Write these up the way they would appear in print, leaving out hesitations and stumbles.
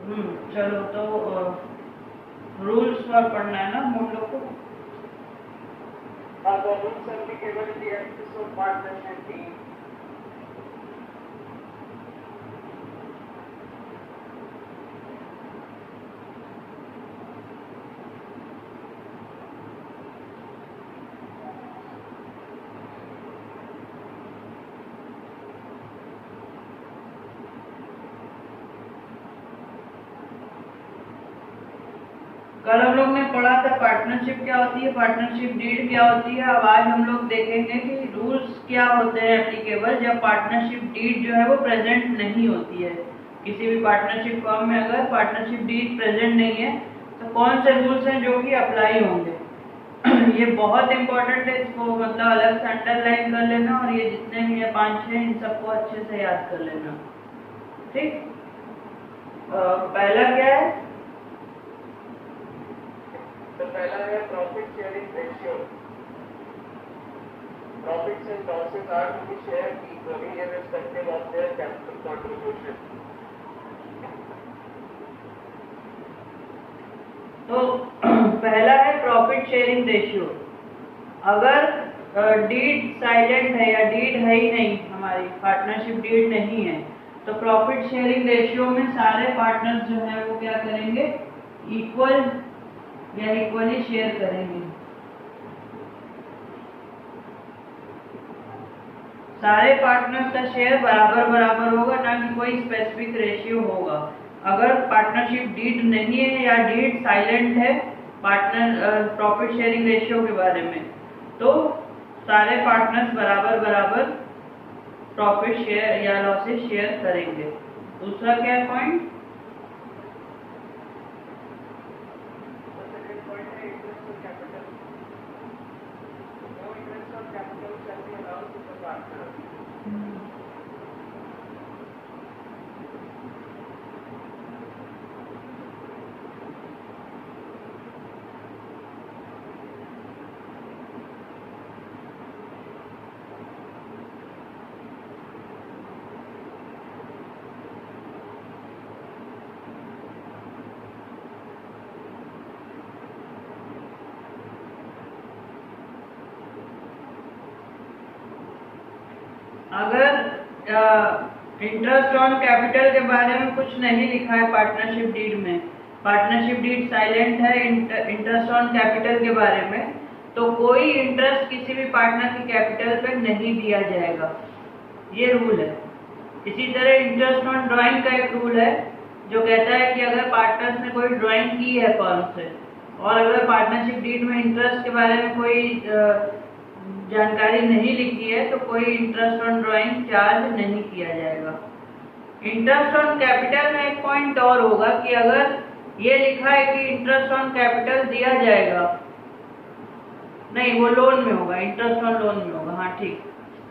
चलो तो रूल्स पर पढ़ना है ना हम लोग को। The rules applicable in the axis of partnership team. कल हम लोग ने पढ़ा था पार्टनरशिप क्या होती है, पार्टनरशिप डीड क्या होती है। अब आज हम लोग देखेंगे कि रूल्स क्या होते हैं एप्लीकेबल जब पार्टनरशिप डीड जो है वो प्रेजेंट नहीं होती है। किसी भी पार्टनरशिप फर्म में अगर पार्टनरशिप डीड प्रेजेंट नहीं है तो कौन से रूल्स हैं जो कि अप्लाई होंगे। ये बहुत इंपॉर्टेंट है, इसको मतलब अलग से अंडरलाइन कर लेना और ये जितने भी है 5-6 इन सबको अच्छे से याद कर लेना। ठीक, पहला क्या है? तो पहला है profit sharing ratio. Profits and losses are to be shared equally irrespective of their capital contribution. तो पहला है प्रॉफिट शेयरिंग रेशियो। अगर डीड साइलेंट है या डीड है ही नहीं, हमारी पार्टनरशिप डीड नहीं है, तो प्रॉफिट शेयरिंग रेशियो में सारे पार्टनर्स जो है वो क्या करेंगे, इक्वल या इक्वली शेयर करेंगे। सारे पार्टनर्स का शेयर बराबर बराबर होगा, ना कि कोई स्पेसिफिक रेशियो होगा। अगर पार्टनरशिप डीड नहीं है या डीड साइलेंट है पार्टनर प्रॉफिट शेयरिंग रेशियो के बारे में, तो सारे पार्टनर्स बराबर बराबर प्रॉफिट शेयर या लॉसेस शेयर करेंगे। दूसरा क्या पॉइंट? अगर इंटरेस्ट ऑन कैपिटल के बारे में कुछ नहीं लिखा है पार्टनरशिप डीड में, पार्टनरशिप डीड साइलेंट है इंटरेस्ट ऑन कैपिटल के बारे में, तो कोई इंटरेस्ट किसी भी पार्टनर की कैपिटल पे नहीं दिया जाएगा। ये रूल है। इसी तरह इंटरेस्ट ऑन ड्राइंग का एक रूल है जो कहता है कि अगर पार्टनर्स ने कोई ड्राइंग की है फर्म से और अगर पार्टनरशिप डीड में इंटरेस्ट के बारे में कोई जानकारी नहीं लिखी है तो कोई इंटरेस्ट ऑन ड्राइंग चार्ज नहीं किया जाएगा। इंटरेस्ट ऑन कैपिटल में एक पॉइंट और होगा कि अगर ये लिखा है कि इंटरेस्ट ऑन कैपिटल दिया जाएगा, नहीं वो लोन में होगा, इंटरेस्ट ऑन लोन में होगा, हाँ ठीक।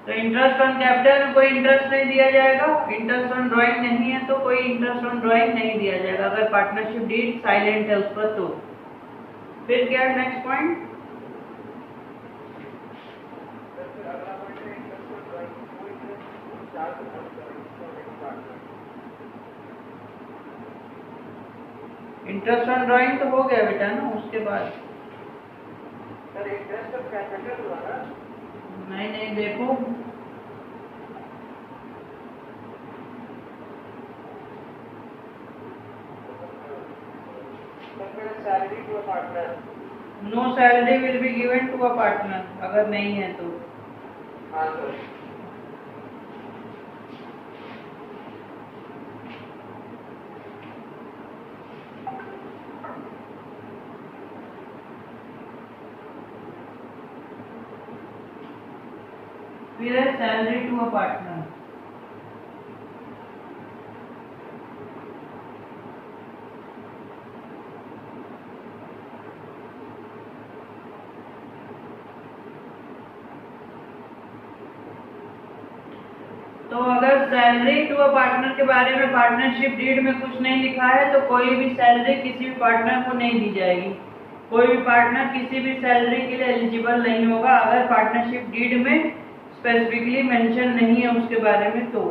तो इंटरेस्ट ऑन कैपिटल में कोई इंटरेस्ट नहीं दिया जाएगा, इंटरेस्ट ऑन ड्राइंग नहीं है तो कोई इंटरेस्ट ऑन ड्राइंग नहीं दिया जाएगा अगर पार्टनरशिप डीड साइलेंट है उस पर। तो फिर क्या है next point? Interest on drawing तो हो गया बेटा ना, उसके बाद सर इंटरेस्ट ऑफ कैपिटल हुआ ना? नहीं देखो, salary to a partner, no salary will be given to a partner अगर नहीं है तो। हाँ सर। फिर है सैलरी टू अ पार्टनर। तो अगर सैलरी टू अ पार्टनर के बारे में पार्टनरशिप डीड में कुछ नहीं लिखा है तो कोई भी सैलरी किसी भी पार्टनर को नहीं दी जाएगी। कोई भी पार्टनर किसी भी सैलरी के लिए एलिजिबल नहीं होगा अगर पार्टनरशिप डीड में स्पेसिफिकली मेंशन नहीं है उसके बारे में। तो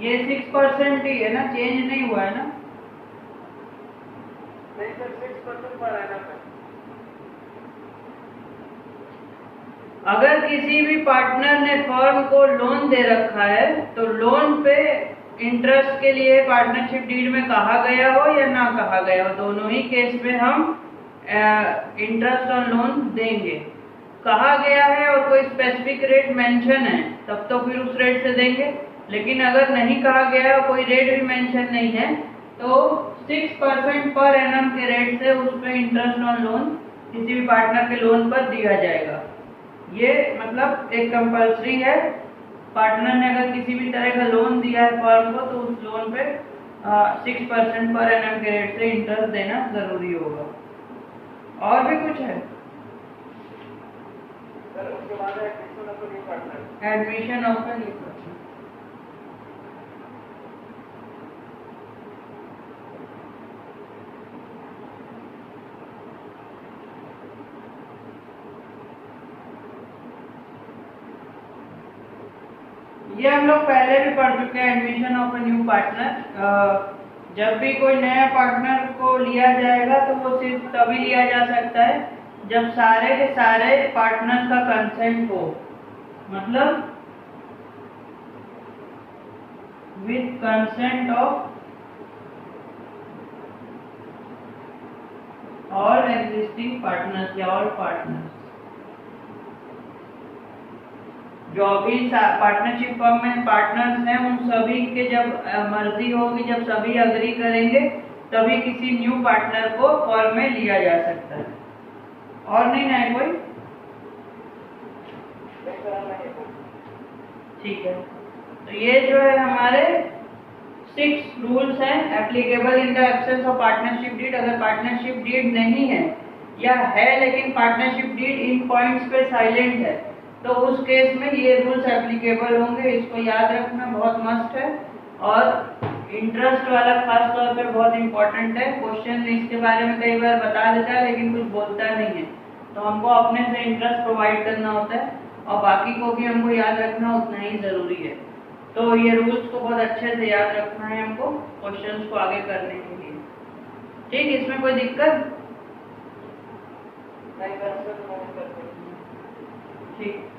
ये 6% ही है ना, चेंज नहीं हुआ है ना? नहीं सर, 6% पर एनम है। अगर किसी भी पार्टनर ने फर्म को लोन दे रखा है तो लोन पे इंटरेस्ट के लिए पार्टनरशिप डीड में कहा गया हो या ना कहा गया हो, दोनों ही केस में हम इंटरेस्ट ऑन लोन देंगे। कहा गया है और कोई स्पेसिफिक रेट मेंशन है तब तो फिर उस रेट से देंगे, लेकिन अगर नहीं कहा गया है, कोई रेट भी मेंशन नहीं है, तो 6% पर एनम के रेट से उस पर इंटरेस्ट ऑन लोन किसी भी पार्टनर के लोन पर दिया जाएगा। ये मतलब एक कंपल्सरी है, पार्टनर ने अगर किसी भी तरह का लोन दिया है फर्म को तो उस लोन पे 6% पर एनम के रेट से इंटरेस्ट देना जरूरी होगा। और भी कुछ है? सर उसके बाद admission of new partner. Admission of the new partner, ये हम लोग पहले भी पढ़ चुके हैं। Admission of a new partner, जब भी कोई नया पार्टनर को लिया जाएगा तो वो सिर्फ तभी लिया जा सकता है जब सारे के सारे पार्टनर का कंसेंट हो, मतलब with consent of all existing partners या ऑल पार्टनर्स। जो भी पार्टनरशिप फर्म में पार्टनर्स हैं उन सभी के जब मर्जी होगी, जब सभी अग्री करेंगे तभी किसी न्यू पार्टनर को फर्म में लिया जा सकता है। और नहीं ना है कोई? ठीक है, तो ये जो है हमारे 6 रूल्स हैं applicable in the absence of partnership deed. अगर पार्टनरशिप डीड नहीं है या है लेकिन पार्टनरशिप डीड इन पॉइंट्स पे साइलेंट है तो उस केस में ये रूल्स एप्लीकेबल होंगे। इसको याद रखना बहुत मस्ट है। और इंटरेस्ट वाला खास तौर पे बहुत इंपॉर्टेंट है। क्वेश्चन इसके बारे में कई बार बता देता है लेकिन कुछ बोलता नहीं है, तो हमको अपने से इंटरेस्ट प्रोवाइड करना होता है और बाकी को भी हमको याद रखना उतना ही जरूरी है। तो ये रूल्स को बहुत अच्छे से याद रखना है हमको क्वेश्चंस को आगे करने के लिए। ठीक, इसमें कोई दिक्कत? नहीं, ठीक।